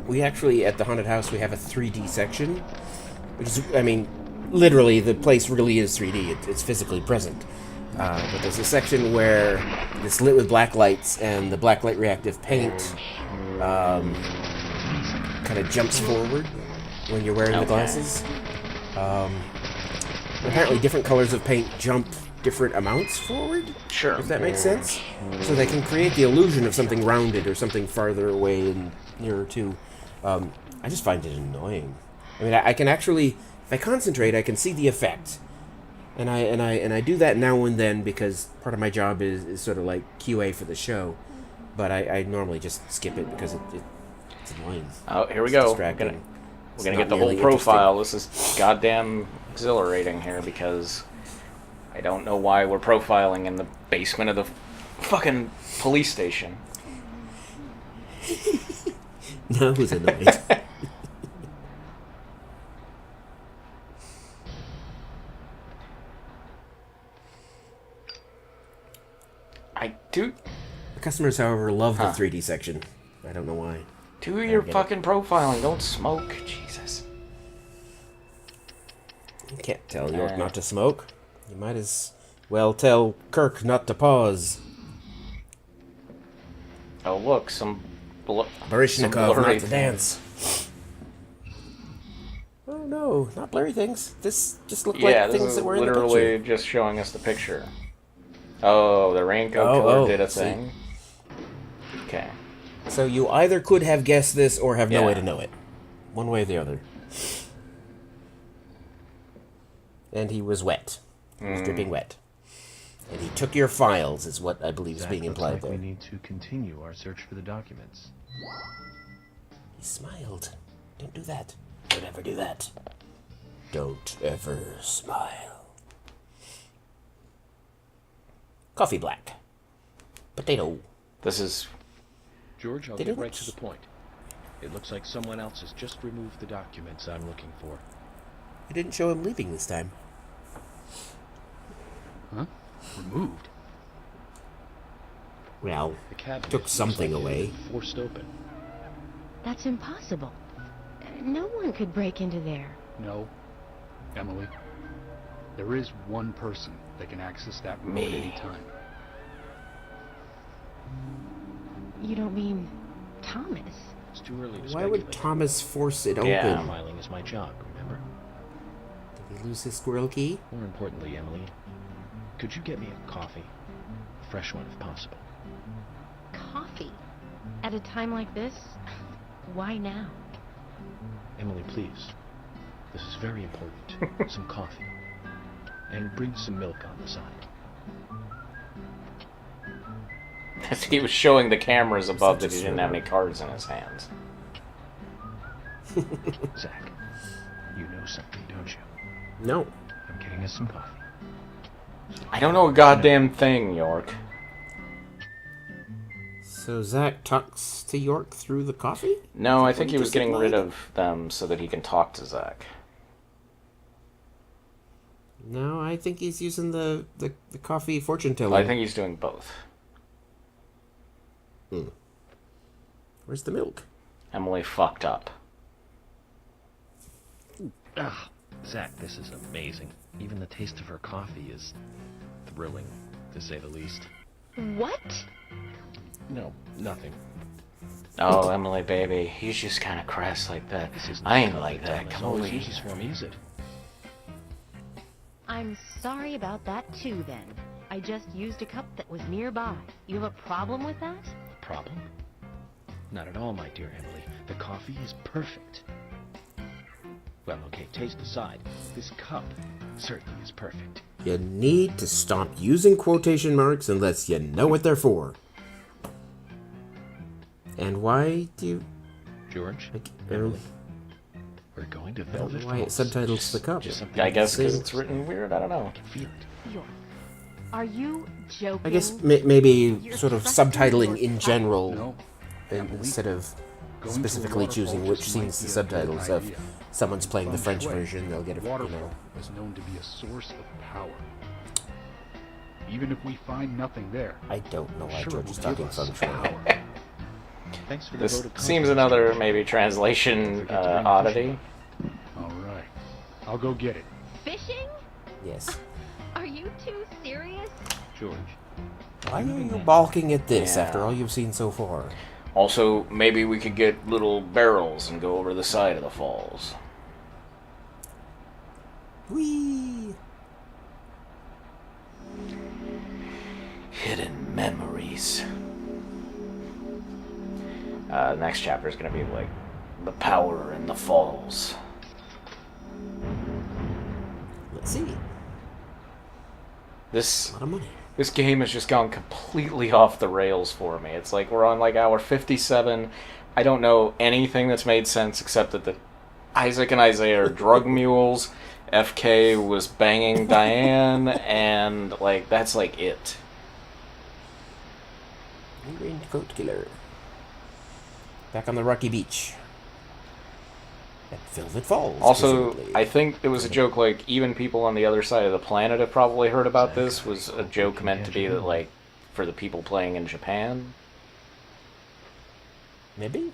We actually, at the haunted house, we have a 3D section, which is, I mean, literally, the place really is 3D. It's physically present. But there's a section where it's lit with black lights, and the black light reactive paint kind of jumps forward when you're wearing the glasses. Apparently, different colors of paint jump different amounts forward. Sure. If that makes sense. So they can create the illusion of something rounded or something farther away and nearer to. I just find it annoying. I mean, I can actually, if I concentrate, I can see the effect. And I do that now and then because part of my job is sort of like QA for the show. But I normally just skip it because it's annoying. Oh, here we go. We're gonna get the whole profile. This is goddamn exhilarating here because I don't know why we're profiling in the basement of the fucking police station. No, who's annoyed? I do. The customers, however, love the 3D section. I don't know why. Do your fucking profiling. Don't smoke. Jesus. You can't tell York not to smoke. You might as well tell Kirk not to pause. Oh, look. Some Barishnikov not to dance. Oh, no. Not blurry things. This just looked like things that were in the picture. Literally just showing us the picture. Oh, the Raincoat Killer did a thing. Okay. So you either could have guessed this or have no way to know it. One way or the other. And he was wet. He was dripping wet. And he took your files, is what I believe is being implied there. We need to continue our search for the documents. He smiled. Don't do that. Don't ever do that. Don't ever smile. Coffee black. Potato. This is... George, I'll get right to the point. It looks like someone else has just removed the documents I'm looking for. I didn't show him leaving this time. Huh? Removed? Well, took something away. Forced open. That's impossible. No one could break into there. No, Emily. There is one person that can access that room at any time. You don't mean Thomas? It's too early to Why speculate. would Thomas force it open? Filing is my job, remember? Did he lose his squirrel key? More importantly, Emily, could you get me a coffee? A fresh one if possible. Coffee? At a time like this? Why now? Emily, please. This is very important. Some coffee. And bring some milk on the side. He was showing the cameras above that he didn't have any cards in his hands. Zach, you know something, don't you? No. I'm getting us some coffee. I don't know a goddamn thing, York. So Zach talks to York through the coffee? No, I think he was getting rid of them so that he can talk to Zach. No, I think he's using the coffee fortune teller. Well, I think he's doing both. Where's the milk? Emily fucked up. Ah, Zach, this is amazing. Even the taste of her coffee is thrilling, to say the least. What? No, nothing. Oh, Emily, baby, he's just kind of crass like that. I ain't like that. Come over here. For me, is it? I'm sorry about that too, then. I just used a cup that was nearby. You have a problem with that? Problem? Not at all, my dear Emily. The coffee is perfect. Well, okay, taste aside, this cup certainly is perfect. You need to stop using quotation marks unless you know what they're for. And why do you... George, Emily, we're going to I don't Velvet know why it Falls. subtitles the cup. I guess because it's written weird. I don't know. I can feel it. York, are you joking? I guess maybe You're sort of trusting subtitling your in general No. instead of Going to a specifically choosing waterfall which just scenes might the be a subtitles good of. idea. Someone's playing the Feng French shui. version, they'll get a, Waterfall is known to be a source of power. Even if we find nothing there, I don't know why sure George is will give talking us feng shui. power. Thanks for the This vote of seems confidence. another maybe translation oddity. All right. I'll go get it. Fishing? Yes. Are you two serious? George. Why are you balking at this Yeah. after all you've seen so far? Also, maybe we could get little barrels and go over the side of the falls. Whee! Hidden memories. Next chapter is going to be like the power in the falls. Let's see. This A lot of money. This game has just gone completely off the rails for me. It's like we're on like hour 57. I don't know anything that's made sense except that the Isaac and Isaiah are drug mules. FK was banging Diane, and like that's like it. Raincoat Killer. Back on the rocky beach. At Velvet Falls. Also, presumably. I think it was a joke. Like even people on the other side of the planet have probably heard about this. Was a joke meant to be that like for the people playing in Japan. Maybe?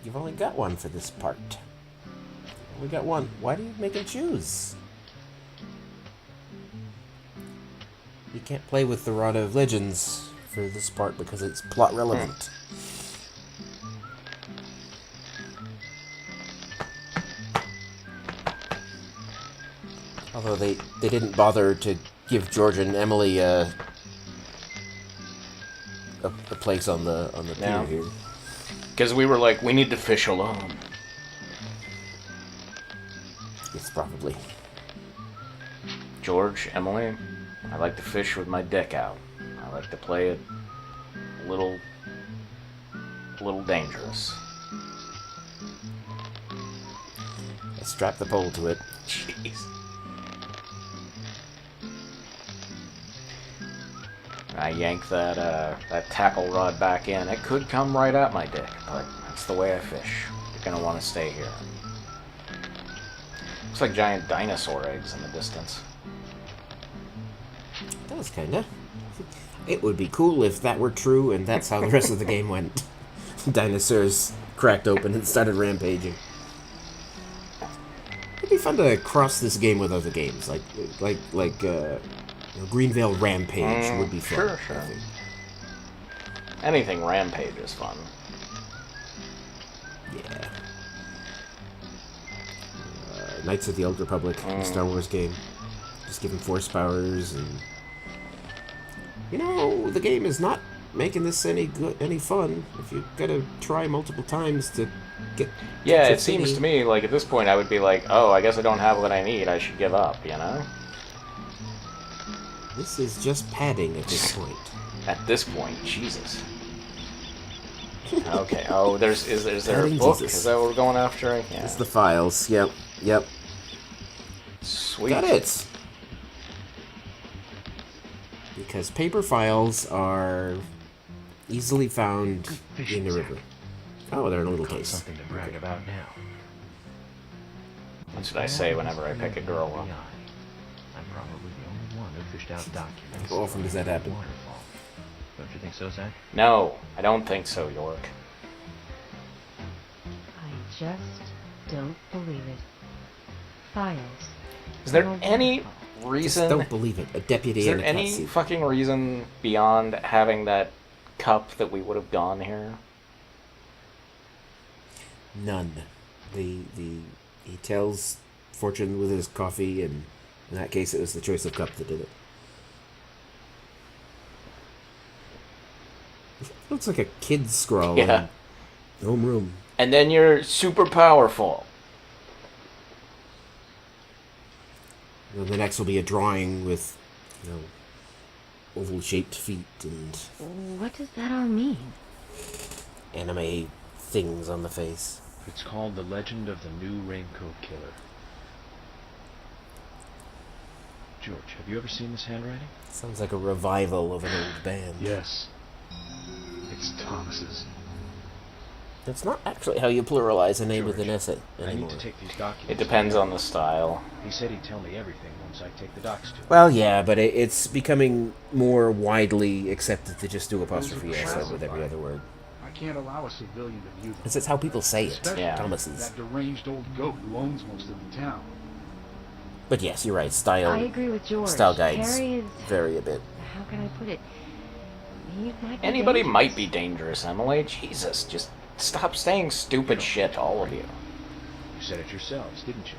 You've only got one for this part. You've only got one. Why do you make him choose? You can't play with the Rod of Legends for this part because it's plot relevant. Although they didn't bother to give George and Emily a place on the Yeah. pier here. Because we were like, we need to fish alone. Yes, probably. George, Emily, I like to fish with my dick out. I like to play it a little dangerous. I strap the pole to it. Jeez. I yank that tackle rod back in. It could come right at my dick, but that's the way I fish. You're gonna want to stay here. Looks like giant dinosaur eggs in the distance. It does, kinda. It would be cool if that were true and that's how the rest of the game went. Dinosaurs cracked open and started rampaging. It'd be fun to cross this game with other games, like Greenvale Rampage would be fun. Sure, sure. I think. Anything Rampage is fun. Yeah. Knights of the Old Republic, the Star Wars game. Just give him force powers and... You know, the game is not making this any fun. If you gotta try multiple times to get... Yeah, to it seems City. to me like at this point I would be like, oh, I guess I don't have what I need. I should give up, you know? This is just padding at this point. At this point, Jesus. Okay. Oh, is there a Adding book? Jesus. Is that what we're going after? Yeah. It's the files. Yep. Sweet. Got it. Because paper files are easily found in the river. Oh, they're in a little case. Something to brag about now. What should I say whenever I pick a girl up? I'm probably the only one who fished out documents. How often does that happen? Waterfall. Don't you think so, Zach? No, I don't think so, York. I just don't believe it. Files. Is there Oh, any Just reason? don't believe it. A deputy Is there and a any cutscene. fucking reason beyond having that cup that we would have gone here? None. He tells fortune with his coffee, and in that case, it was the choice of cup that did it. Looks like a kid's scrawl Yeah. in homeroom. And then you're super powerful. And then the next will be a drawing with, oval-shaped feet and What does that all mean? anime things on the face. It's called The Legend of the New Raincoat Killer. George, have you ever seen this handwriting? Sounds like a revival of an old band. Yes. It's Thomas's. That's not actually how you pluralize a name with an George, S I anymore. need to take these documents. It depends on the style. He said he'd tell me everything once I take the docs to him. Well, yeah, but it's becoming more widely accepted to just do apostrophe S with every other word. I can't allow a civilian to view them. It's how people say it. Especially Yeah. Thomas's. that deranged old goat who owns most of the town. But yes, you're right. I Style agree with George. style guides Harry is... vary a bit. How can I put it? He might be Anybody dangerous. might be dangerous, Emily. Jesus, just stop saying stupid shit, all of you. You said it yourselves, didn't you?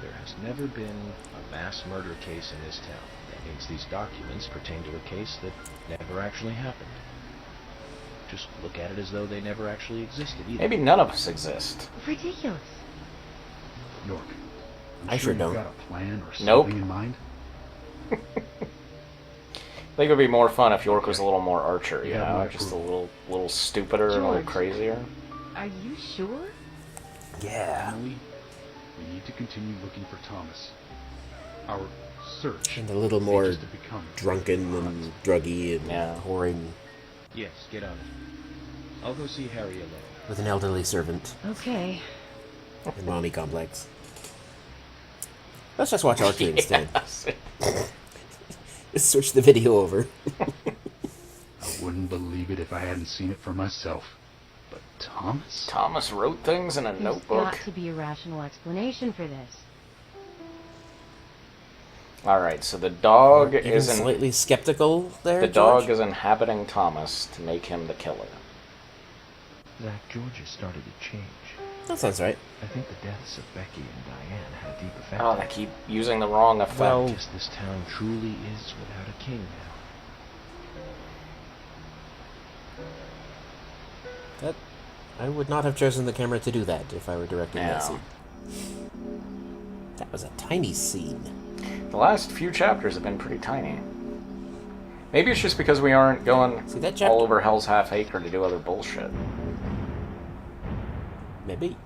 There has never been a mass murder case in this town. That means these documents pertain to a case that never actually happened. Just look at it as though they never actually existed either. Maybe none of us exist. Ridiculous. York, I'm I sure you've don't. got a plan or something Nope. in mind? I think it would be more fun if York was a little more Archer, you Yeah, know? my Just a approval. little stupider and a little George. crazier. Are you sure? Yeah. Emily, we need to continue looking for Thomas. Our search And a little more needs to become drunken and druggy and Yeah. whoring Yes, get on it. I'll go see Harry alone. with an elderly servant Okay. and mommy complex. Let's just watch Archer instead. Yes. Let's switch the video over. I wouldn't believe it if I hadn't seen it for myself. But Thomas? Thomas wrote things in a There's notebook. got to be a rational explanation for this. Alright, so the dog Even is slightly skeptical there. the dog George? is inhabiting Thomas to make him the killer. Zach, George has started to change. That sounds right. I think the deaths of Becky and Diane had a deep effect. Oh, they keep using the wrong effect. Well- Guess this town truly is without a king now. That I would not have chosen the camera to do that if I were directing that No. scene. That was a tiny scene. The last few chapters have been pretty tiny. Maybe it's just because we aren't going See that chapter? all over Hell's Half Acre to do other bullshit. Maybe.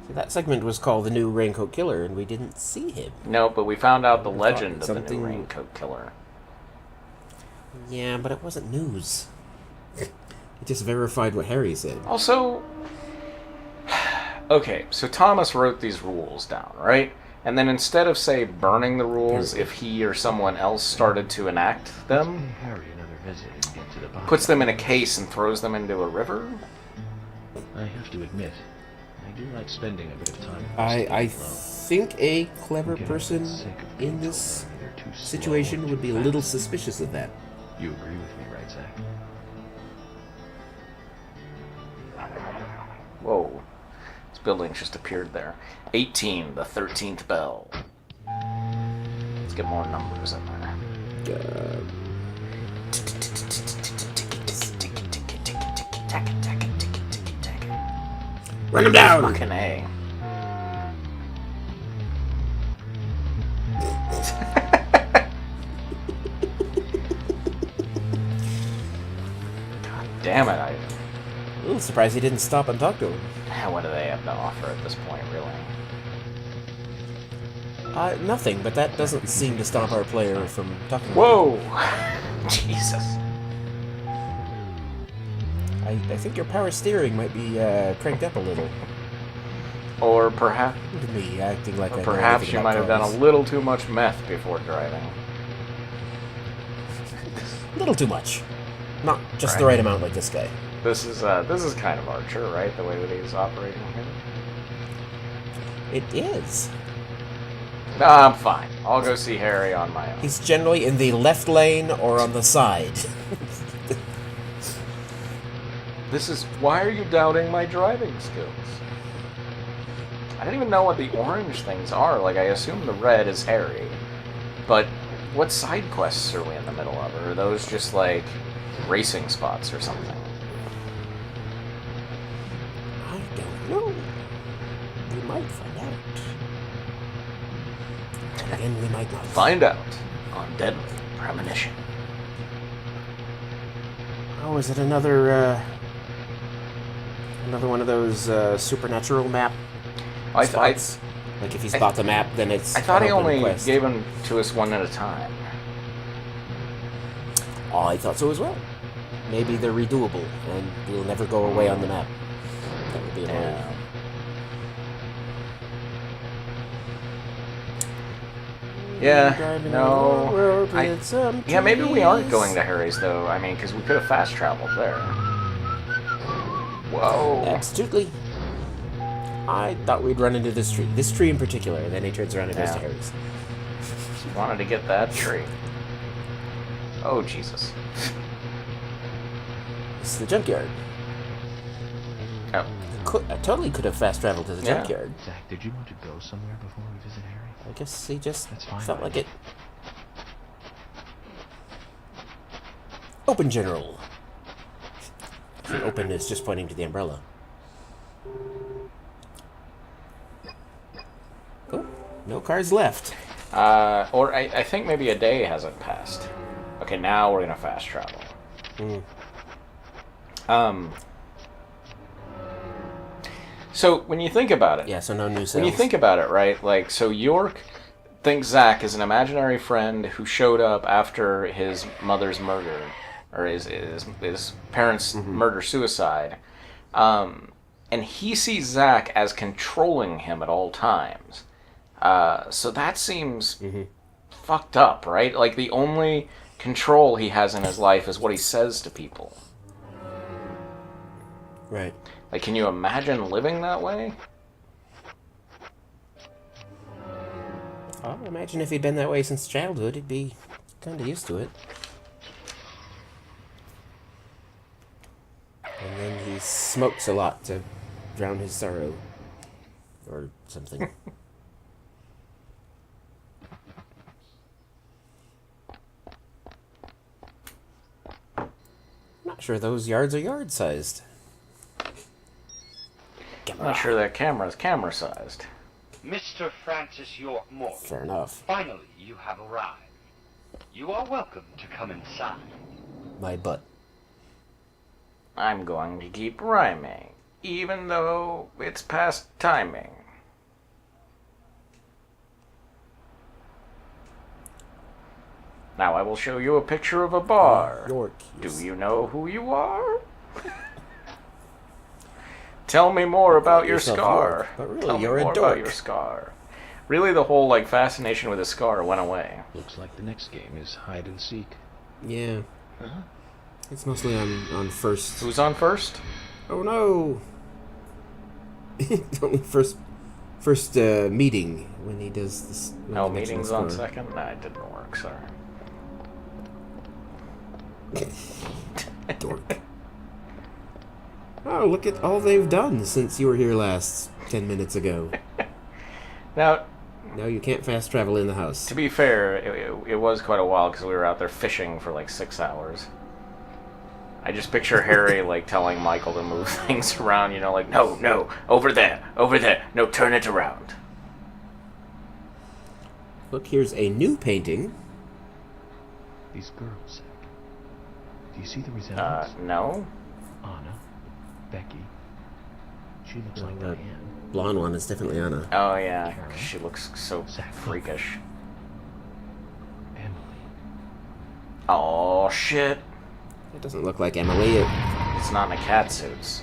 See, that segment was called The New Raincoat Killer, and we didn't see him. No, but we found out the thought legend of the something- new Raincoat Killer. Yeah, but it wasn't news. It just verified what Harry said. Also, okay, so Thomas wrote these rules down, right? And then instead of, say, burning the rules, if he or someone else started to enact them, Pay Harry another visit and get to the bottom. puts them in a case and throws them into a river? I have to admit, I do like spending a bit of time. with I Steve alone. think a clever I'm getting person sick of in being this told I'm either too slow situation or would be a too little fast. suspicious of that. You agree with me, right, Zach? Whoa. This building's just appeared there. 18, the 13th bell. Let's get more numbers in there. Run him down! Fucking A. God damn it, A little surprised he didn't stop and talk to him. what do they have to offer at this point, really? Nothing, but that doesn't seem to stop our player from talking. Whoa! Jesus. I think your power steering might be cranked up a little. Or perhaps, Look at me acting like I know perhaps anything you about might have done cars. a little too much meth before driving. A little too much. Not just the Right. right amount like this guy. This is kind of Archer, right? The way that he's operating here. It is. No, I'm fine. I'll go see Harry on my own. He's generally in the left lane or on the side. This is... Why are you doubting my driving skills? I don't even know what the orange things are. Like, I assume the red is Harry. But what side quests are we in the middle of? Or are those just, like, racing spots or something? I don't know. We might find out. And again, we might not. Find out on Deadly Premonition. Oh, is it another one of those supernatural map spots? Like if you spot the map, then it's. I thought he an open only quest. gave them to us one at a time. Oh, I thought so as well. maybe they're redoable, and we'll never go away on the map. That would be annoying. Yeah. Yeah, no. Yeah, maybe we aren't going to Harry's, though. I mean, because we could have fast traveled there. Whoa. Absolutely. I thought we'd run into this tree. This tree in particular, and then he turns around and goes to Harry's. She wanted to get that tree. Oh, Jesus. This is the junkyard. Oh. I totally could have fast traveled to the junkyard. Zach, did you want to go somewhere before we visit Harry? I guess he just That's fine, felt buddy. like it. Open, General. The open is just pointing to the umbrella. Oh, no cars left. Or I think maybe a day hasn't passed. Okay, now we're gonna fast travel. So when you think about it, Yeah, so no new sales. when you think about it, right? Like, so York thinks Zach is an imaginary friend who showed up after his mother's murder, or his parents' murder-suicide, and he sees Zach as controlling him at all times. So that seems fucked up, right? Like, the only control he has in his life is what he says to people. Right. Like, can you imagine living that way? I imagine if he'd been that way since childhood, he'd be kind of used to it. And then he smokes a lot to drown his sorrow. Or something. Not sure those yards are yard-sized. I'm not sure that camera is camera-sized. Mr. Francis York Morgan, Fair enough. finally you have arrived. You are welcome to come inside. My butt. I'm going to keep rhyming, even though it's past timing. Now I will show you a picture of a bar. York. Do you know who you are? Tell me more about your yourself scar. York, but really, Tell you're me a more dork. about your scar. Really, the whole like fascination with his scar went away. Looks like the next game is hide and seek. Yeah. It's mostly on first. Who's on first? Oh no! Only first meeting when he does this. No, meeting's on second? Nah, it didn't work, sorry. Dork. Oh, look at all they've done since you were here last 10 minutes ago. Now, Now you can't fast travel in the house. to be fair, it was quite a while because we were out there fishing for like 6 hours. I just picture Harry like telling Michael to move things around, you know, like, no, over there, no, turn it around. Look, here's a new painting. These girls, Zach. Do you see the resemblance? No? Anna, Becky. She looks like the Diane. blonde one is definitely Anna. Oh, yeah, 'cause she looks so Zach, freakish. Emily. Oh, shit. It doesn't look like Emily. It's not in a cat suit.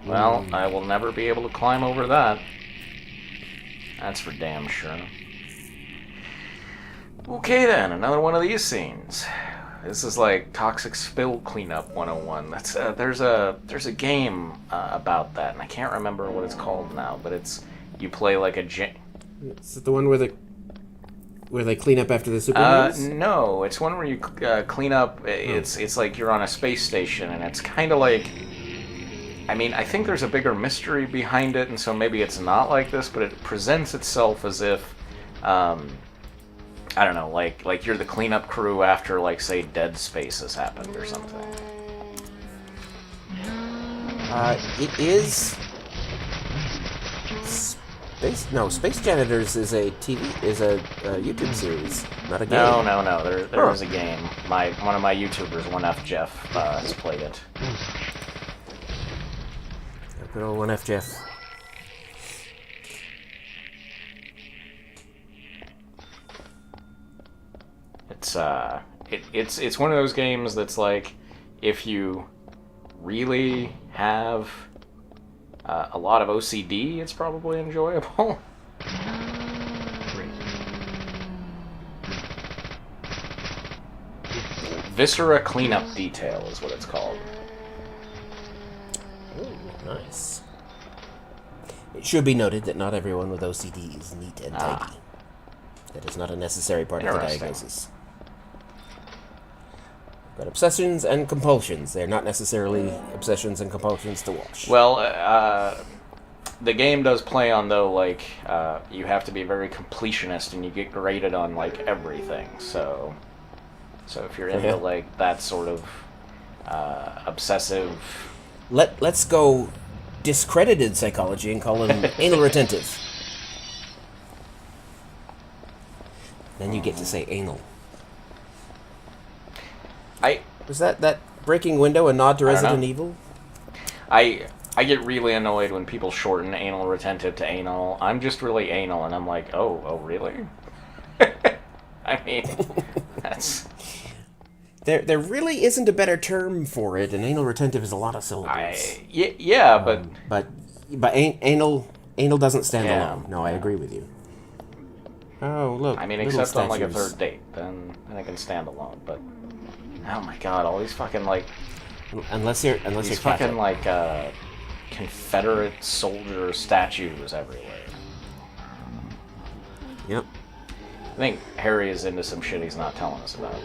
Well, I will never be able to climb over that. That's for damn sure. Okay then, another one of these scenes. This is like Toxic Spill Cleanup 101. That's there's a game about that, and I can't remember what it's called now, but it's you play like a Is it the one where they clean up after the superheroes? no, it's one where you clean up. It's like you're on a space station, and it's kind of like. I mean, I think there's a bigger mystery behind it, and so maybe it's not like this, but it presents itself as if, I don't know, like you're the cleanup crew after, like, say, Dead Space has happened or something. It is. Space Janitors is a YouTube series, not a game. No. There is a game. One of my YouTubers, 1F Jeff, has played it. Good old 1F Jeff. it's one of those games that's like, if you really have a lot of OCD, it's probably enjoyable. Great. Viscera Cleanup Detail is what it's called. Ooh, nice. It should be noted that not everyone with OCD is neat and tidy. That is not a necessary part of the diagnosis. But obsessions and compulsions, they're not necessarily obsessions and compulsions to watch. Well, the game does play on, though, like, you have to be very completionist and you get graded on, like, everything. So if you're into, like, that sort of obsessive... Let's go discredited psychology and call him anal retentive. Then you get to say anal. Was that breaking window a nod to Resident Evil? I get really annoyed when people shorten anal retentive to anal. I'm just really anal, and I'm like, oh, really? I mean, that's... There really isn't a better term for it, and anal retentive is a lot of syllables. Yeah, but anal doesn't stand alone. No, I agree with you. Oh, look. I mean, except on, like, a third date, then I can stand alone, but... Oh my god, all these fucking, like... Unless you're fucking, like, Confederate soldier statues everywhere. Yep. I think Harry is into some shit he's not telling us about.